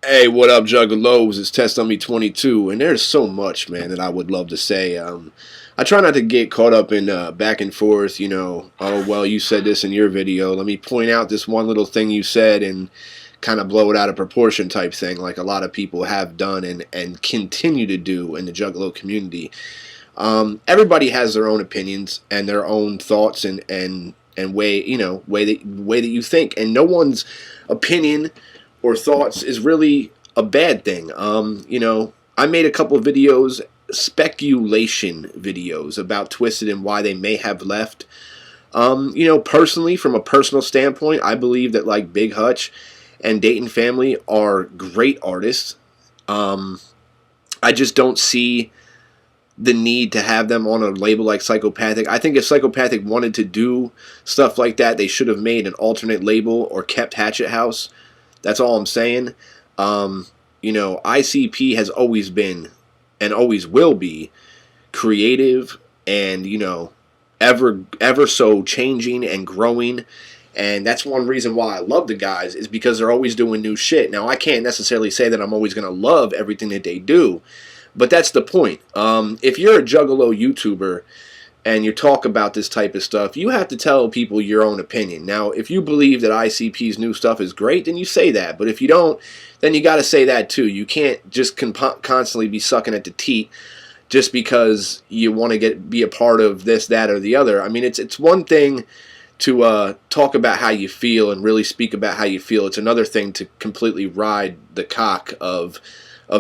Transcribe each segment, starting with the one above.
Hey, what up, Juggalos? It's Test on Me 22, and there's so much, man, that I would love to say. I try not to get caught up in back and forth, oh, well, you said this in your video. Let me point out this one little thing you said and kind of blow it out of proportion type thing, like a lot of people have done and continue to do in the Juggalo community. Everybody has their own opinions and their own thoughts and way, way that you think, and no one's opinion or thoughts is really a bad thing. I made a couple of videos, speculation videos about Twisted and why they may have left. Personally, from a personal standpoint, I believe that like Big Hutch and Dayton Family are great artists. I just don't see the need to have them on a label like Psychopathic. I think if Psychopathic wanted to do stuff like that, they should have made an alternate label or kept Hatchet House. That's all I'm saying. ICP has always been and always will be creative and, ever so changing and growing. And that's one reason why I love the guys, is because they're always doing new shit. Now, I can't necessarily say that I'm always going to love everything that they do, but that's the point. If you're a Juggalo YouTuber and you talk about this type of stuff, you have to tell people your own opinion. Now, if you believe that ICP's new stuff is great, then you say that. But if you don't, then you got to say that too. You can't just constantly be sucking at the teat just because you want to be a part of this, that, or the other. I mean, it's one thing to talk about how you feel and really speak about how you feel. It's another thing to completely ride the cock of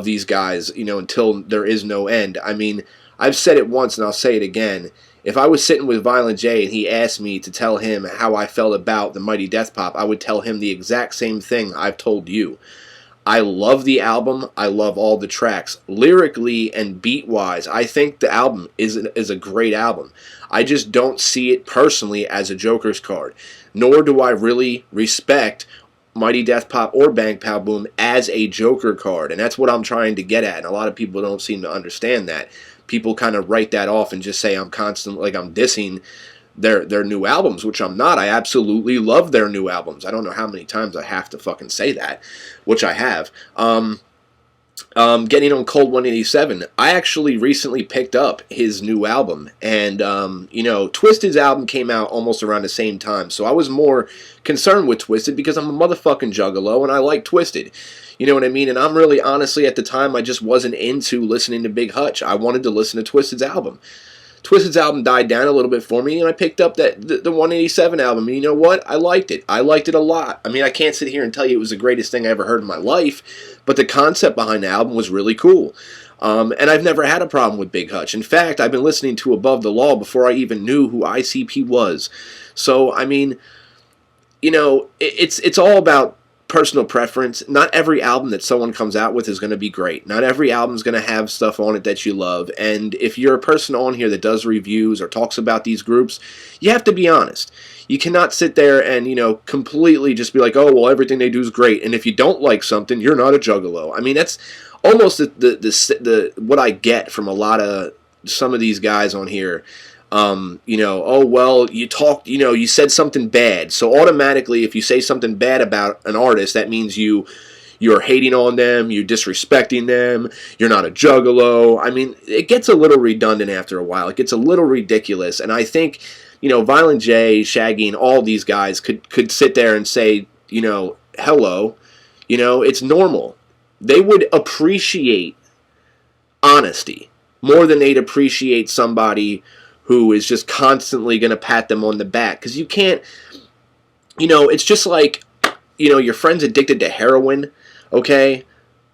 these guys, until there is no end. I mean, I've said it once and I'll say it again. If I was sitting with Violent J and he asked me to tell him how I felt about the Mighty Death Pop, I would tell him the exact same thing I've told you. I love the album. I love all the tracks. Lyrically and beat-wise, I think the album is a great album. I just don't see it personally as a Joker's card. Nor do I really respect Mighty Death Pop or Bang Pow Boom as a Joker card. And that's what I'm trying to get at. And a lot of people don't seem to understand that. People kind of write that off and just say I'm constantly, like I'm dissing their new albums, which I'm not. I absolutely love their new albums. I don't know how many times I have to fucking say that, which I have. Getting on Cold 187, I actually recently picked up his new album, and Twisted's album came out almost around the same time, so I was more concerned with Twisted because I'm a motherfucking Juggalo and I like Twisted. You know what I mean? And I'm really, honestly, at the time, I just wasn't into listening to Big Hutch. I wanted to listen to Twisted's album. Twisted's album died down a little bit for me, and I picked up the 187 album, and you know what? I liked it. I liked it a lot. I mean, I can't sit here and tell you it was the greatest thing I ever heard in my life, but the concept behind the album was really cool. And I've never had a problem with Big Hutch. In fact, I've been listening to Above the Law before I even knew who ICP was. So, I mean, it's all about personal preference. Not every album that someone comes out with is going to be great. Not every album is going to have stuff on it that you love. And if you're a person on here that does reviews or talks about these groups, you have to be honest. You cannot sit there and, completely just be like, oh, well, everything they do is great. And if you don't like something, you're not a Juggalo. I mean, that's almost the what I get from a lot of some of these guys on here. Oh, well, you said something bad. So automatically, if you say something bad about an artist, that means you're hating on them, you're disrespecting them, you're not a Juggalo. I mean, it gets a little redundant after a while. It gets a little ridiculous. And I think, Violent J, Shaggy, and all these guys could sit there and say, hello, it's normal. They would appreciate honesty more than they'd appreciate somebody who is just constantly going to pat them on the back. Because you can't, it's just like, your friend's addicted to heroin, okay?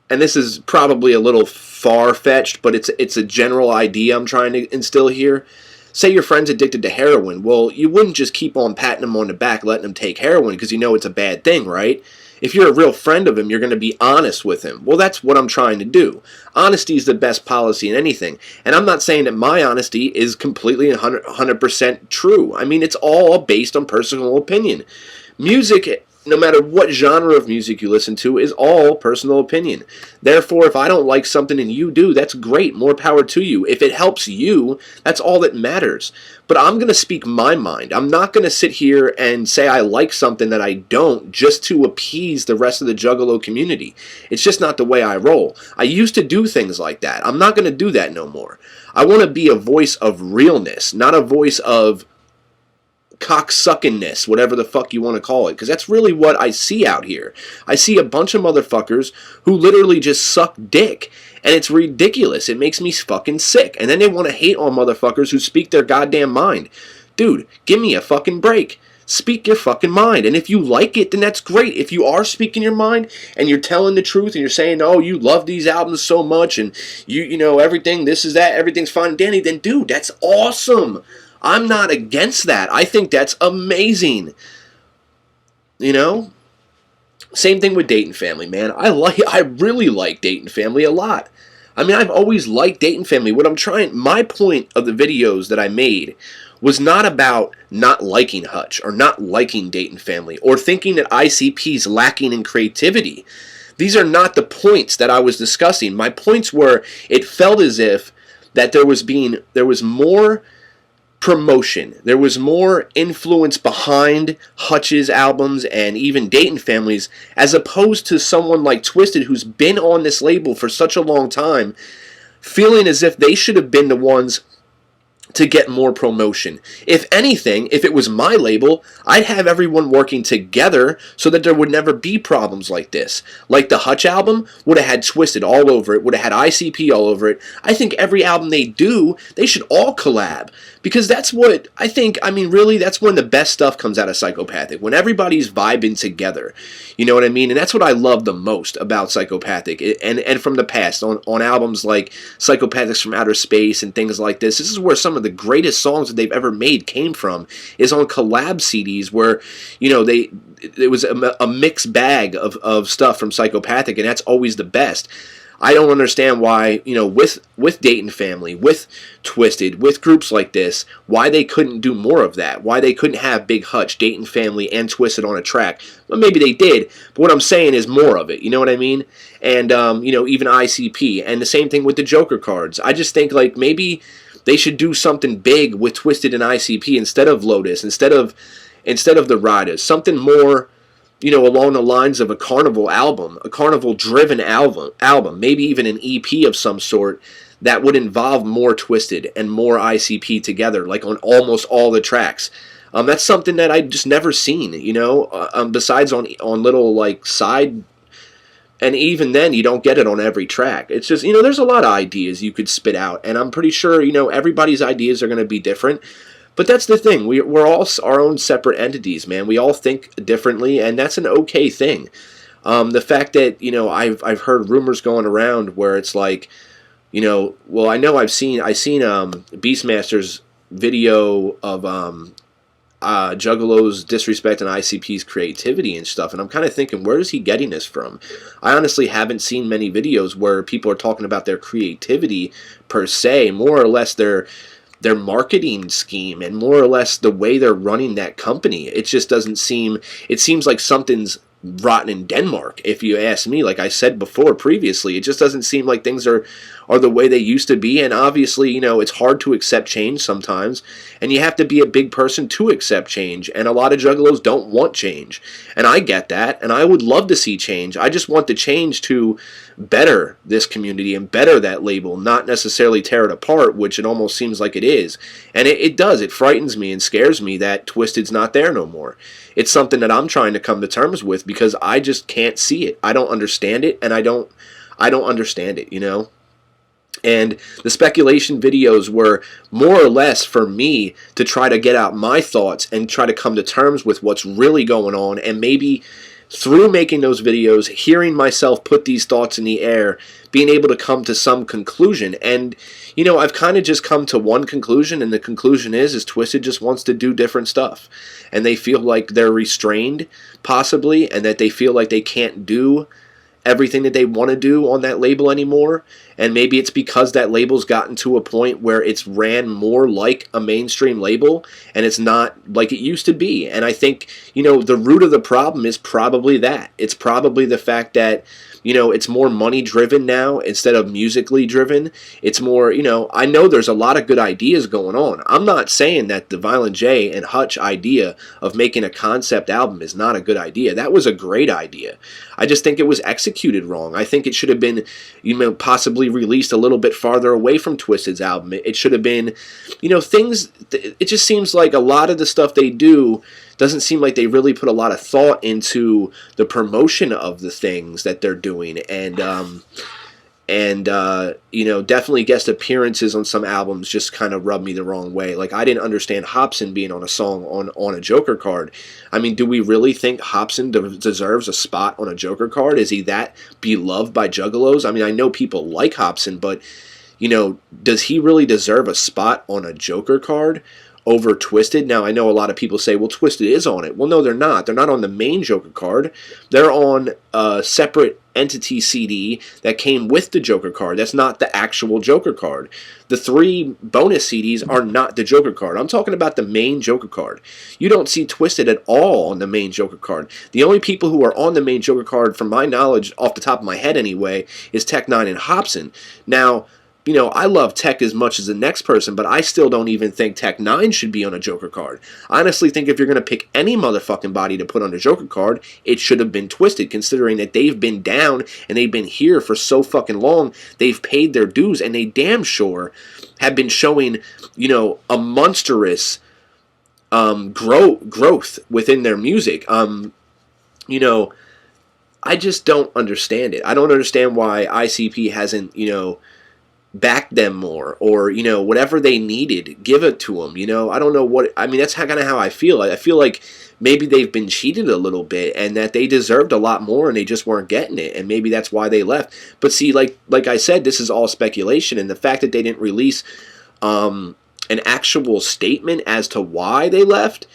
And this is probably a little far-fetched, but it's a general idea I'm trying to instill here. Say your friend's addicted to heroin. Well, you wouldn't just keep on patting them on the back, letting them take heroin, because it's a bad thing, right? If you're a real friend of him, you're going to be honest with him. Well, that's what I'm trying to do. Honesty is the best policy in anything. And I'm not saying that my honesty is completely 100% true. I mean, it's all based on personal opinion. Music, no matter what genre of music you listen to, is all personal opinion. Therefore, if I don't like something and you do, that's great. More power to you. If it helps you, that's all that matters. But I'm going to speak my mind. I'm not going to sit here and say I like something that I don't just to appease the rest of the Juggalo community. It's just not the way I roll. I used to do things like that. I'm not going to do that no more. I want to be a voice of realness, not a voice of cocksuckingness, whatever the fuck you want to call it, because that's really what I see out here. I see a bunch of motherfuckers who literally just suck dick, and it's ridiculous. It makes me fucking sick. And then they want to hate on motherfuckers who speak their goddamn mind. Dude, give me a fucking break. Speak your fucking mind. And if you like it, then that's great. If you are speaking your mind and you're telling the truth and you're saying, oh, you love these albums so much and you know, everything, this is that, everything's fine and dandy, then dude, that's awesome. I'm not against that. I think that's amazing. You know? Same thing with Dayton Family, man. I really like Dayton Family a lot. I mean, I've always liked Dayton Family. My point of the videos that I made was not about not liking Hutch or not liking Dayton Family or thinking that ICP's lacking in creativity. These are not the points that I was discussing. My points were, it felt as if that there was more promotion. There was more influence behind Hutch's albums and even Dayton Family's, as opposed to someone like Twisted, who's been on this label for such a long time, feeling as if they should have been the ones to get more promotion. If anything, if it was my label, I'd have everyone working together so that there would never be problems like this. Like the Hutch album would have had Twisted all over it, would have had ICP all over it. I think every album they do, they should all collab. Because that's what, I think, I mean, really, that's when the best stuff comes out of Psychopathic. When everybody's vibing together. You know what I mean? And that's what I love the most about Psychopathic. And from the past, on albums like Psychopathics from Outer Space and things like this. This is where some of the greatest songs that they've ever made came from. Is on collab CDs where, you know, it was a mixed bag of stuff from Psychopathic. And that's always the best. I don't understand why, you know, with Dayton Family, with Twisted, with groups like this, why they couldn't do more of that. Why they couldn't have Big Hutch, Dayton Family, and Twisted on a track. Well, maybe they did, but what I'm saying is more of it. You know what I mean? And, you know, even ICP. And the same thing with the Joker cards. I just think, like, maybe they should do something big with Twisted and ICP instead of Lotus, instead of the Riders. Something more, you know, along the lines of a Carnival album, a Carnival-driven album, maybe even an EP of some sort that would involve more Twisted and more ICP together, like on almost all the tracks. That's something that I just never seen, you know, besides on little, like, side, and even then, you don't get it on every track. It's just, you know, there's a lot of ideas you could spit out, and I'm pretty sure, you know, everybody's ideas are going to be different. But that's the thing. We're all our own separate entities, man. We all think differently, and that's an okay thing. The fact that, you know, I've heard rumors going around where it's like, you know, well, I know I've seen Beastmaster's video of Juggalos disrespect and ICP's creativity and stuff, and I'm kind of thinking, where is he getting this from? I honestly haven't seen many videos where people are talking about their creativity per se, more or less their marketing scheme and more or less the way they're running that company. It just doesn't seem, it seems like something's rotten in Denmark, if you ask me. Like I said before previously, it just doesn't seem like things are the way they used to be. And obviously, you know, it's hard to accept change sometimes, and you have to be a big person to accept change, and a lot of Juggalos don't want change, and I get that, and I would love to see change. I just want the change to better this community and better that label, not necessarily tear it apart, which it almost seems like it is. And it does. It frightens me and scares me that Twisted's not there no more. It's something that I'm trying to come to terms with because I just can't see it. I don't understand it, and I don't understand it, you know? And the speculation videos were more or less for me to try to get out my thoughts and try to come to terms with what's really going on, and maybe through making those videos, hearing myself put these thoughts in the air, being able to come to some conclusion. And, you know, I've kind of just come to one conclusion, and the conclusion is Twisted just wants to do different stuff. And they feel like they're restrained, possibly, and that they feel like they can't do everything that they want to do on that label anymore. and maybe it's because that label's gotten to a point where it's ran more like a mainstream label, and it's not like it used to be. And I think, the root of the problem is probably that. It's probably the fact that, it's more money driven now instead of musically driven. It's more, I know there's a lot of good ideas going on. I'm not saying that the Violent J and Hutch idea of making a concept album is not a good idea. That was a great idea. I just think it was executed wrong. I think it should have been, possibly released a little bit farther away from Twisted's album. It should have been, things, it just seems like a lot of the stuff they do doesn't seem like they really put a lot of thought into the promotion of the things that they're doing, and definitely guest appearances on some albums just kind of rubbed me the wrong way. Like, I didn't understand Hopsin being on a song on a Joker card. I mean, do we really think Hopsin deserves a spot on a Joker card? Is he that beloved by Juggalos? I mean, I know people like Hopsin, but does he really deserve a spot on a Joker card over Twisted? Now, I know a lot of people say, well, Twisted is on it. Well, no, they're not. They're not on the main Joker card. They're on a separate entity CD that came with the Joker card. That's not the actual Joker card. The 3 bonus CDs are not the Joker card. I'm talking about the main Joker card. You don't see Twisted at all on the main Joker card. The only people who are on the main Joker card, from my knowledge, off the top of my head anyway, is Tech 9 and Hopsin. Now, I love Tech as much as the next person, but I still don't even think Tech 9 should be on a Joker card. I honestly think if you're going to pick any motherfucking body to put on a Joker card, it should have been Twisted, considering that they've been down and they've been here for so fucking long. They've paid their dues, and they damn sure have been showing, a monstrous growth within their music. I just don't understand it. I don't understand why ICP hasn't, back them more, or whatever they needed, give it to them. I don't know what, I mean, that's kind of how I feel. I feel like maybe they've been cheated a little bit, and that they deserved a lot more and they just weren't getting it, and maybe that's why they left. But see, like I said, this is all speculation, and the fact that they didn't release an actual statement as to why they left,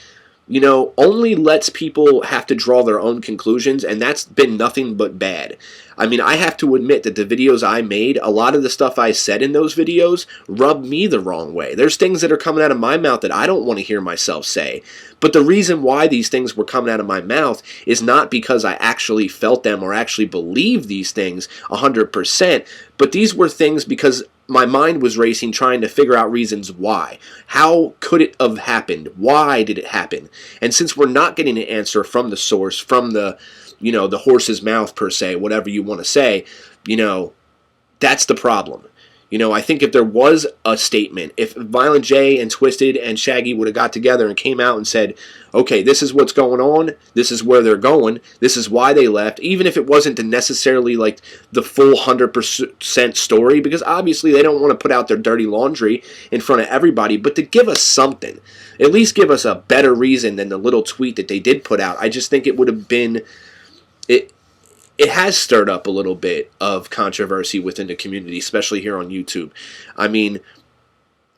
only lets people have to draw their own conclusions, and that's been nothing but bad. I mean, I have to admit that the videos I made, a lot of the stuff I said in those videos rubbed me the wrong way. There's things that are coming out of my mouth that I don't want to hear myself say. But the reason why these things were coming out of my mouth is not because I actually felt them or actually believed these things 100%, but these were things because my mind was racing, trying to figure out reasons why. How could it have happened? Why did it happen? And since we're not getting an answer from the source, from the horse's mouth per se, whatever you want to say, that's the problem. I think if there was a statement, if Violent J and Twisted and Shaggy would have got together and came out and said, okay, this is what's going on, this is where they're going, this is why they left, even if it wasn't necessarily like the full 100% story, because obviously they don't want to put out their dirty laundry in front of everybody, but to give us something, at least give us a better reason than the little tweet that they did put out. I just think it would have been, it has stirred up a little bit of controversy within the community, especially here on YouTube. I mean,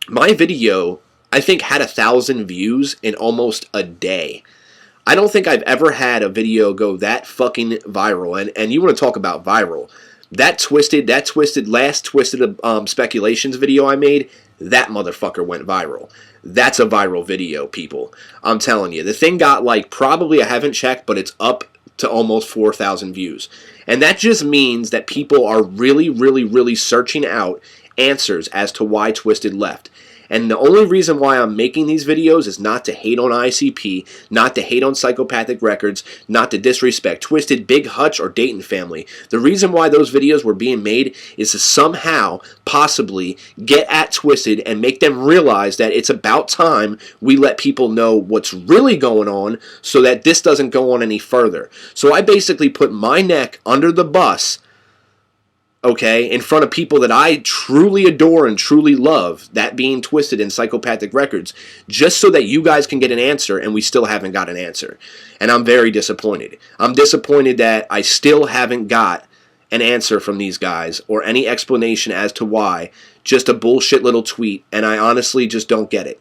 my video, I think, had 1,000 views in almost a day. I don't think I've ever had a video go that fucking viral. And you want to talk about viral. Last Twisted Speculations video I made, that motherfucker went viral. That's a viral video, people. I'm telling you. The thing got, like, probably, I haven't checked, but it's up to almost 4,000 views. And that just means that people are really, really, really searching out answers as to why Twisted left. And the only reason why I'm making these videos is not to hate on ICP, not to hate on Psychopathic Records, not to disrespect Twisted, Big Hutch, or Dayton Family. The reason why those videos were being made is to somehow, possibly, get at Twisted and make them realize that it's about time we let people know what's really going on so that this doesn't go on any further. So I basically put my neck under the bus, okay, in front of people that I truly adore and truly love, that being Twisted and Psychopathic Records, just so that you guys can get an answer, and we still haven't got an answer. And I'm very disappointed. I'm disappointed that I still haven't got an answer from these guys, or any explanation as to why. Just a bullshit little tweet, and I honestly just don't get it.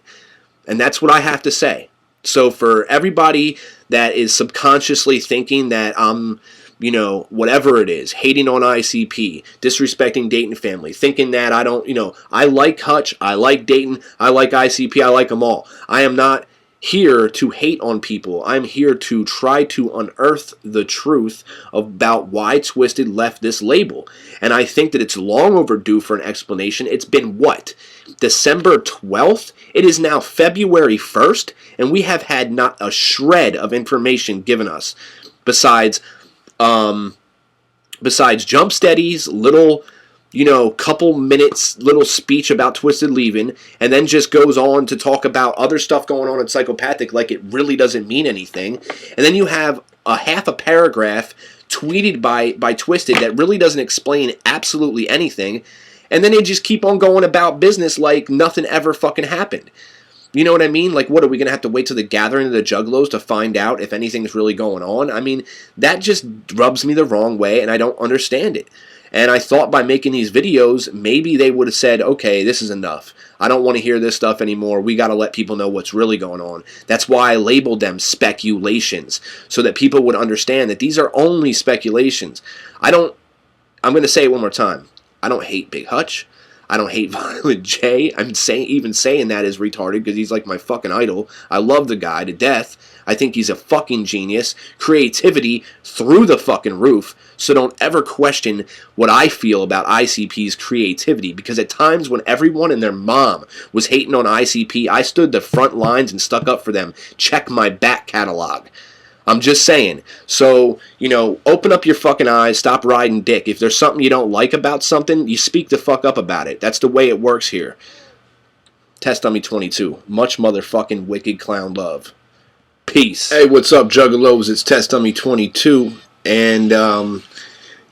And that's what I have to say. So for everybody that is subconsciously thinking that I'm you know, whatever it is, hating on ICP, disrespecting Dayton family, thinking that I don't, you know, I like Hutch, I like Dayton, I like ICP, I like them all. I am not here to hate on people. I'm here to try to unearth the truth about why Twisted left this label. And I think that it's long overdue for an explanation. It's been what? December 12th? It is now February 1st, and we have had not a shred of information given us besides jump steadies, little, you know, couple minutes little speech about Twisted leaving, and then just goes on to talk about other stuff going on in Psychopathic like it really doesn't mean anything. And then you have a half a paragraph tweeted by Twisted that really doesn't explain absolutely anything. And then they just keep on going about business like nothing ever fucking happened. You know what I mean? Like, what, are we going to have to wait till the gathering of the Juggalos to find out if anything's really going on? I mean, that just rubs me the wrong way, and I don't understand it. And I thought by making these videos, maybe they would have said, okay, this is enough. I don't want to hear this stuff anymore. We got to let people know what's really going on. That's why I labeled them speculations, so that people would understand that these are only speculations. I'm going to say it one more time. I don't hate Big Hutch. I don't hate Violent J. Even saying that is retarded because he's like my fucking idol. I love the guy to death. I think he's a fucking genius. Creativity through the fucking roof. So don't ever question what I feel about ICP's creativity, because at times when everyone and their mom was hating on ICP, I stood the front lines and stuck up for them. Check my back catalog. I'm just saying. So, you know, open up your fucking eyes, stop riding dick. If there's something you don't like about something, you speak the fuck up about it. That's the way it works here. Test Dummy 22. Much motherfucking wicked clown love. Peace. Hey, what's up, Juggalos? It's Test Dummy 22. And,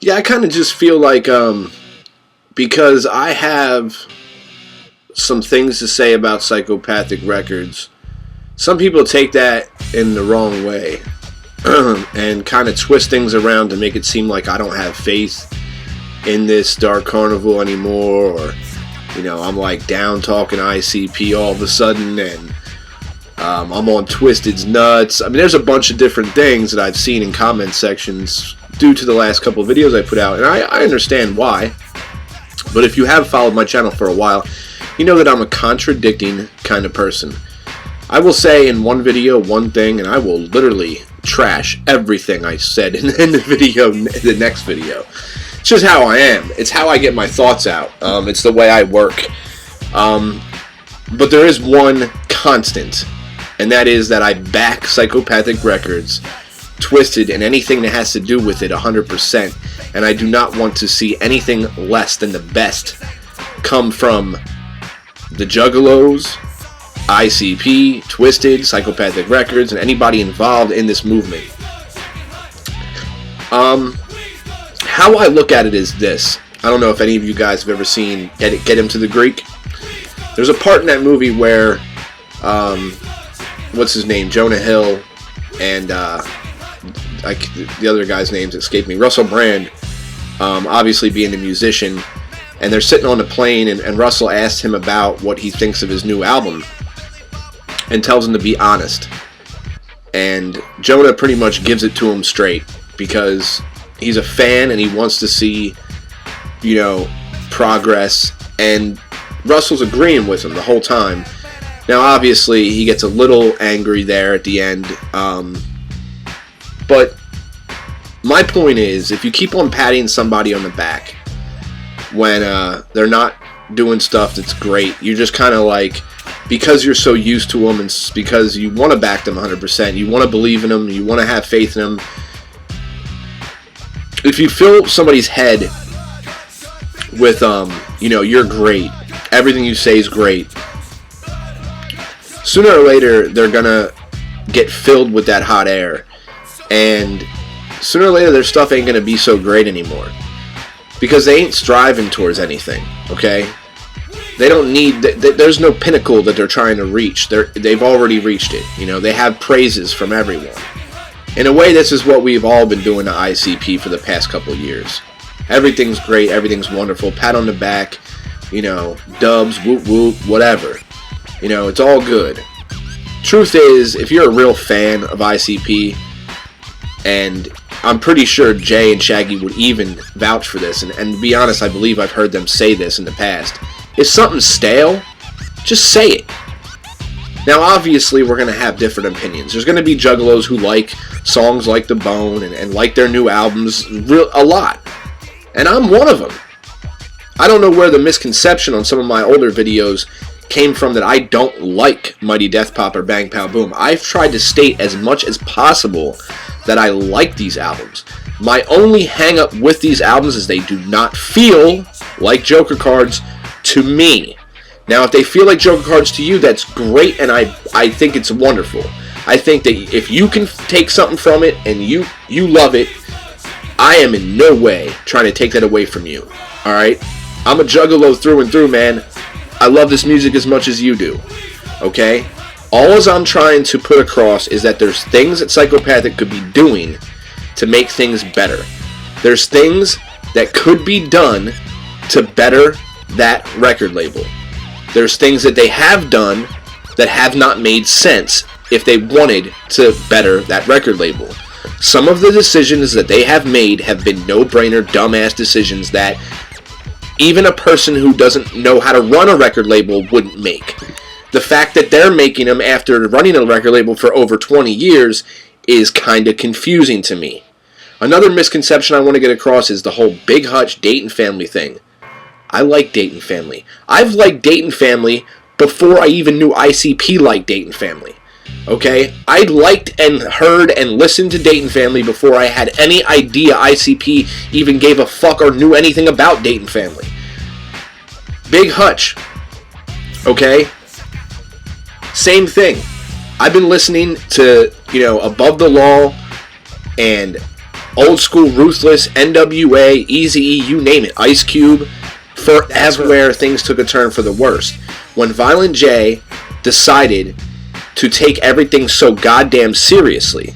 yeah, I kind of just feel like, because I have some things to say about Psychopathic Records, some people take that in the wrong way. And kind of twist things around to make it seem like I don't have faith in this Dark Carnival anymore, or, you know, I'm like down talking ICP all of a sudden, and I'm on Twisted's nuts. I mean, there's a bunch of different things that I've seen in comment sections due to the last couple of videos I put out, and I understand why. But if you have followed my channel for a while, you know that I'm a contradicting kind of person. I will say in one video one thing, and I will literally trash everything I said in the next video. It's just how I am. It's how I get my thoughts out. It's the way I work. But there is one constant, and that is that I back Psychopathic Records, Twisted, and anything that has to do with it 100%. And I do not want to see anything less than the best come from the Juggalos, ICP, Twisted, Psychopathic Records, and anybody involved in this movement. How I look at it is this. I don't know if any of you guys have ever seen Get Him to the Greek. There's a part in that movie where, what's his name? Jonah Hill and the other guy's names escape me. Russell Brand, obviously being a musician, and they're sitting on a plane, and Russell asks him about what he thinks of his new album, and tells him to be honest. And Jonah pretty much gives it to him straight, because he's a fan and he wants to see, you know, progress, and Russell's agreeing with him the whole time. Now obviously he gets a little angry there at the end, but my point is, if you keep on patting somebody on the back when they're not doing stuff that's great, you're just kind of like, because you're so used to them, and because you want to back them 100%, you want to believe in them, you want to have faith in them. If you fill somebody's head with, you know, you're great, everything you say is great, sooner or later they're gonna get filled with that hot air, and sooner or later their stuff ain't gonna be so great anymore, because they ain't striving towards anything. Okay, they don't need. There's no pinnacle that they're trying to reach. They've already reached it. You know, they have praises from everyone. In a way, this is what we've all been doing to ICP for the past couple of years. Everything's great. Everything's wonderful. Pat on the back. You know, dubs, whoop whoop, whatever. You know, it's all good. Truth is, if you're a real fan of ICP and I'm pretty sure Jay and Shaggy would even vouch for this, and to be honest, I believe I've heard them say this in the past. If something's stale, just say it. Now, obviously, we're going to have different opinions. There's going to be juggalos who like songs like The Bone and like their new albums a lot. And I'm one of them. I don't know where the misconception on some of my older videos came from that I don't like Mighty Death Pop or Bang Pow Boom. I've tried to state as much as possible that I like these albums. My only hang-up with these albums is they do not feel like Joker cards to me. Now, if they feel like Joker cards to you, that's great, and I think it's wonderful. I think that if you can take something from it and you love it, I am in no way trying to take that away from you. Alright? I'm a juggalo through and through, man. I love this music as much as you do. Okay? All I'm trying to put across is that there's things that Psychopathic could be doing to make things better. There's things that could be done to better that record label. There's things that they have done that have not made sense if they wanted to better that record label. Some of the decisions that they have made have been no-brainer, dumbass decisions that even a person who doesn't know how to run a record label wouldn't make. The fact that they're making them after running a record label for over 20 years is kind of confusing to me. Another misconception I want to get across is the whole Big Hutch Dayton Family thing. I like Dayton Family. I've liked Dayton Family before I even knew ICP liked Dayton Family. Okay? I liked and heard and listened to Dayton Family before I had any idea ICP even gave a fuck or knew anything about Dayton Family. Big Hutch. Okay? Same thing. I've been listening to, Above the Law and Old School Ruthless, NWA, Eazy-E, you name it, Ice Cube, as where things took a turn for the worst. When Violent J decided to take everything so goddamn seriously,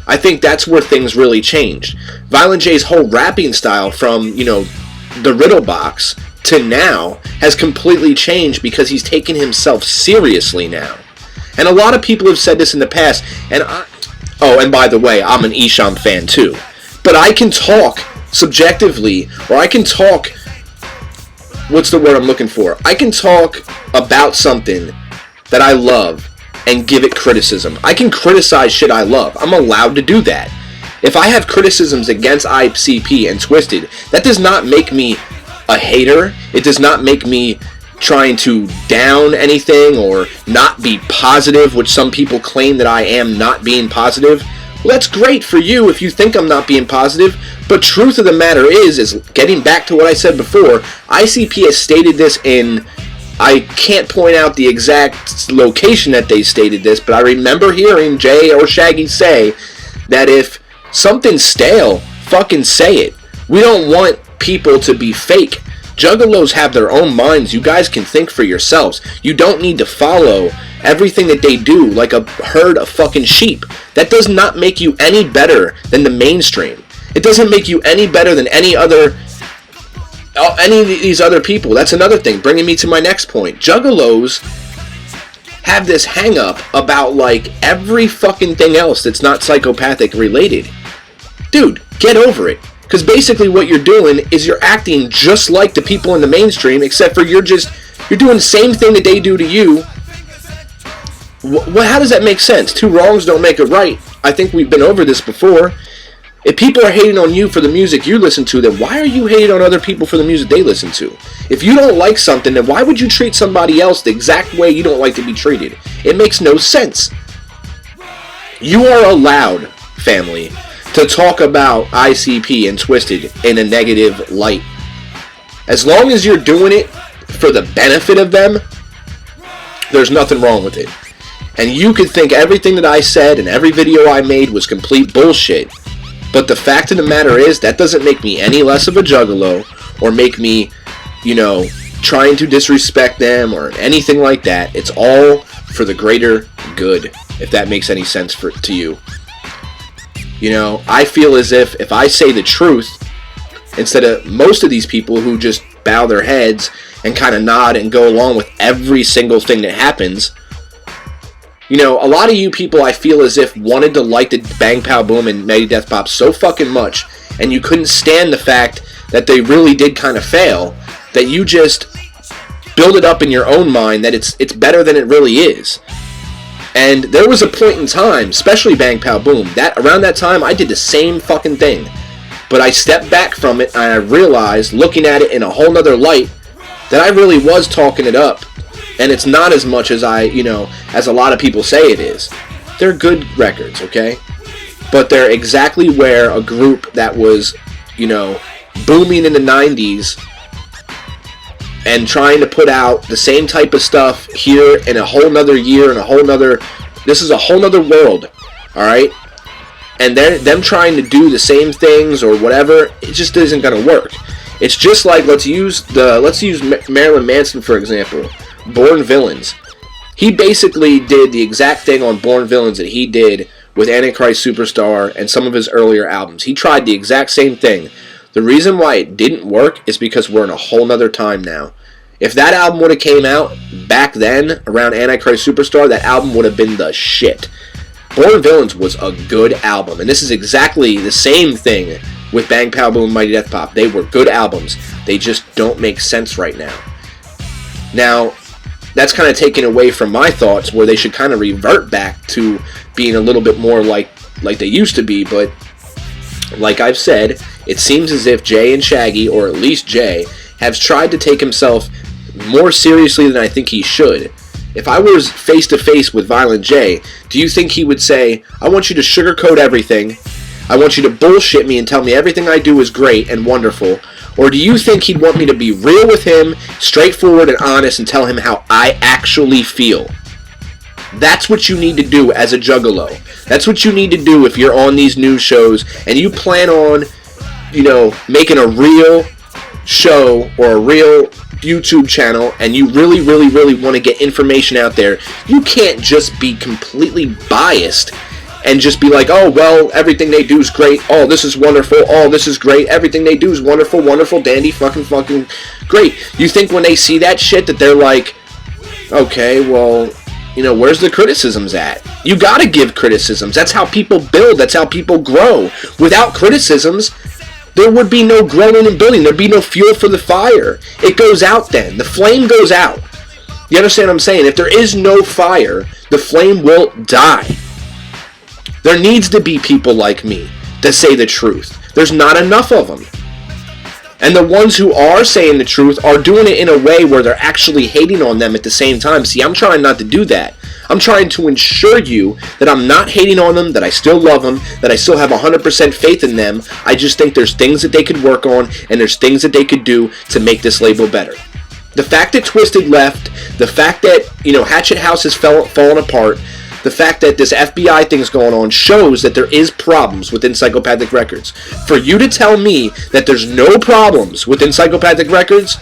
I think that's where things really changed. Violent J's whole rapping style from, the Riddle Box to now has completely changed because he's taken himself seriously now. And a lot of people have said this in the past, and and by the way, I'm an Esham fan too. But I can talk subjectively, or I can talk, what's the word I'm looking for? I can talk about something that I love and give it criticism. I can criticize shit I love. I'm allowed to do that. If I have criticisms against ICP and Twisted, that does not make me a hater. It does not make me trying to down anything or not be positive, which some people claim that I am not being positive. Well, that's great for you if you think I'm not being positive, but truth of the matter is getting back to what I said before, ICP has stated this in, I can't point out the exact location that they stated this, but I remember hearing Jay or Shaggy say that if something's stale, fucking say it. We don't want people to be fake. Juggalos have their own minds. You guys can think for yourselves. You don't need to follow everything that they do like a herd of fucking sheep. That does not make you any better than the mainstream. It doesn't make you any better than any of these other people. That's another thing, bringing me to my next point. Juggalos have this hang up about like every fucking thing else that's not Psychopathic related. Dude, get over it. Because basically what you're doing is you're acting just like the people in the mainstream, except for you're doing the same thing that they do to you. How does that make sense? Two wrongs don't make a right. I think we've been over this before. If people are hating on you for the music you listen to, then why are you hating on other people for the music they listen to? If you don't like something, then why would you treat somebody else the exact way you don't like to be treated? It makes no sense. You are allowed, family, to talk about ICP and Twisted in a negative light. As long as you're doing it for the benefit of them, there's nothing wrong with it. And you could think everything that I said and every video I made was complete bullshit. But the fact of the matter is, that doesn't make me any less of a juggalo or make me, trying to disrespect them or anything like that. It's all for the greater good, if that makes any sense to you. I feel as if I say the truth, instead of most of these people who just bow their heads and kind of nod and go along with every single thing that happens, You know, a lot of you people, I feel as if, wanted to like the Bang Pow Boom and Mighty Death Pop so fucking much, and you couldn't stand the fact that they really did kind of fail, that you just build it up in your own mind that it's better than it really is. And there was a point in time, especially Bang Pow Boom, that around that time I did the same fucking thing. But I stepped back from it and I realized, looking at it in a whole nother light, that I really was talking it up. And it's not as much as as a lot of people say it is. They're good records, okay? But they're exactly where a group that was, booming in the 90s and trying to put out the same type of stuff here in a whole nother year and this is a whole nother world, alright? And them trying to do the same things or whatever, it just isn't going to work. It's just like, let's use Marilyn Manson, for example. Born Villains. He basically did the exact thing on Born Villains that he did with Antichrist Superstar and some of his earlier albums. He tried the exact same thing. The reason why it didn't work is because we're in a whole nother time now. If that album would have came out back then, around Antichrist Superstar, that album would have been the shit. Born Villains was a good album, and this is exactly the same thing with Bang Pow Boom and Mighty Death Pop. They were good albums. They just don't make sense right now. Now, that's kind of taken away from my thoughts, where they should kind of revert back to being a little bit more like they used to be, but like I've said, it seems as if Jay and Shaggy, or at least Jay, has tried to take himself more seriously than I think he should. If I was face to face with Violent J, do you think he would say, I want you to sugarcoat everything, I want you to bullshit me and tell me everything I do is great and wonderful, or do you think he'd want me to be real with him, straightforward and honest, and tell him how I actually feel? That's what you need to do as a juggalo. That's what you need to do if you're on these news shows and you plan on, making a real show or a real YouTube channel, and you really, really, really want to get information out there. You can't just be completely biased and just be like, oh, well, everything they do is great. Oh, this is wonderful. Oh, this is great. Everything they do is wonderful, wonderful, dandy, fucking great. You think when they see that shit that they're like, okay, well, where's the criticisms at? You gotta give criticisms. That's how people build. That's how people grow. Without criticisms, there would be no growing and building. There'd be no fuel for the fire. It goes out then. The flame goes out. You understand what I'm saying? If there is no fire, the flame will die. There needs to be people like me that say the truth. There's not enough of them. And the ones who are saying the truth are doing it in a way where they're actually hating on them at the same time. See, I'm trying not to do that. I'm trying to ensure you that I'm not hating on them, that I still love them, that I still have 100% faith in them. I just think there's things that they could work on, and there's things that they could do to make this label better. The fact that Twisted left, the fact that, Hatchet House has fallen apart, the fact that this FBI thing's going on shows that there is problems within Psychopathic Records. For you to tell me that there's no problems within Psychopathic Records,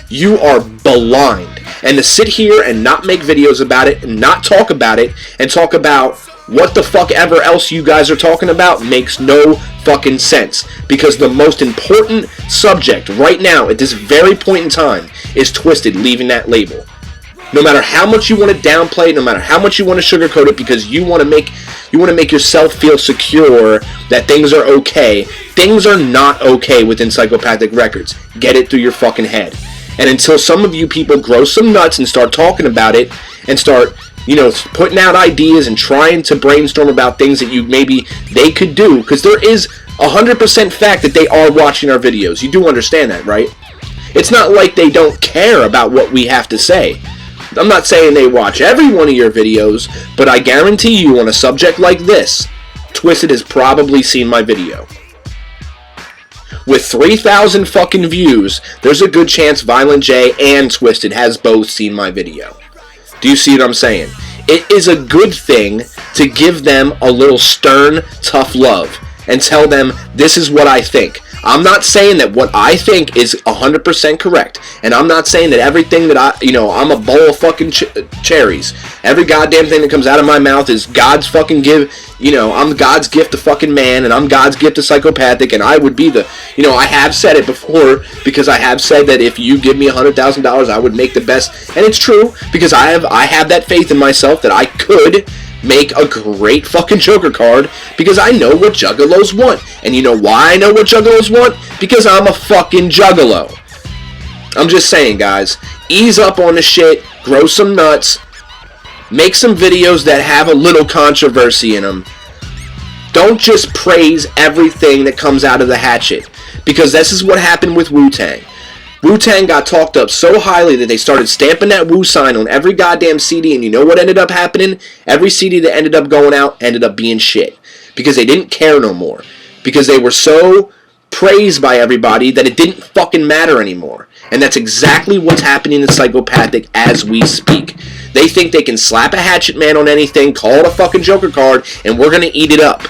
you are blind. And to sit here and not make videos about it, and not talk about it, and talk about what the fuck ever else you guys are talking about makes no fucking sense. Because the most important subject right now, at this very point in time, is Twisted leaving that label. No matter how much you want to downplay it, no matter how much you want to sugarcoat it, because you want to make yourself feel secure that things are okay. Things are not okay within Psychopathic Records. Get it through your fucking head. And until some of you people grow some nuts and start talking about it and start, putting out ideas and trying to brainstorm about things that maybe they could do, because there is 100% fact that they are watching our videos. You do understand that, right? It's not like they don't care about what we have to say. I'm not saying they watch every one of your videos, but I guarantee you on a subject like this, Twisted has probably seen my video. With 3,000 fucking views, there's a good chance Violent J and Twisted has both seen my video. Do you see what I'm saying? It is a good thing to give them a little stern, tough love and tell them, this is what I think. I'm not saying that what I think is 100% correct, and I'm not saying that everything that I'm a bowl of fucking cherries. Every goddamn thing that comes out of my mouth is God's fucking I'm God's gift to fucking man, and I'm God's gift to psychopathic, and I would be I have said it before, because I have said that if you give me $100,000, I would make the best, and it's true, because I have that faith in myself that I could make a great fucking Joker card, because I know what Juggalos want. And you know why I know what Juggalos want? Because I'm a fucking Juggalo. I'm just saying, guys, ease up on the shit, grow some nuts, make some videos that have a little controversy in them. Don't just praise everything that comes out of the hatchet, because this is what happened with Wu-Tang. Wu-Tang got talked up so highly that they started stamping that Wu sign on every goddamn CD, and you know what ended up happening? Every CD that ended up going out ended up being shit. Because they didn't care no more. Because they were so praised by everybody that it didn't fucking matter anymore. And that's exactly what's happening in Psychopathic as we speak. They think they can slap a Hatchet Man on anything, call it a fucking Joker card, and we're gonna eat it up.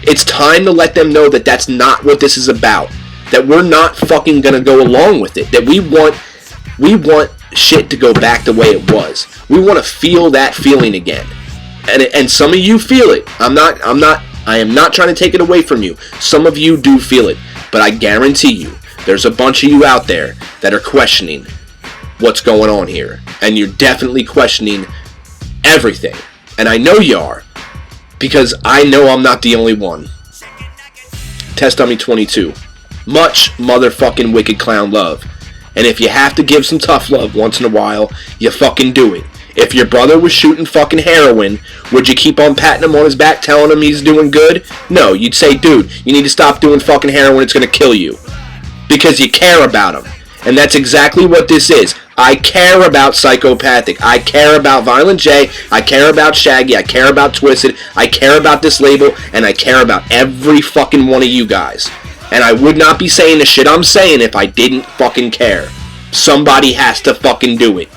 It's time to let them know that that's not what this is about. That we're not fucking gonna go along with it. That we want shit to go back the way it was. We want to feel that feeling again. And some of you feel it. I am not trying to take it away from you. Some of you do feel it. But I guarantee you, there's a bunch of you out there that are questioning what's going on here. And you're definitely questioning everything. And I know you are. Because I know I'm not the only one. Test Dummy 22. Much motherfucking wicked clown love. And if you have to give some tough love once in a while, you fucking do it. If your brother was shooting fucking heroin, would you keep on patting him on his back telling him he's doing good? No, you'd say, dude, you need to stop doing fucking heroin, it's gonna kill you. Because you care about him. And that's exactly what this is. I care about Psychopathic. I care about Violent J. I care about Shaggy. I care about Twisted. I care about this label. And I care about every fucking one of you guys. And I would not be saying the shit I'm saying if I didn't fucking care. Somebody has to fucking do it.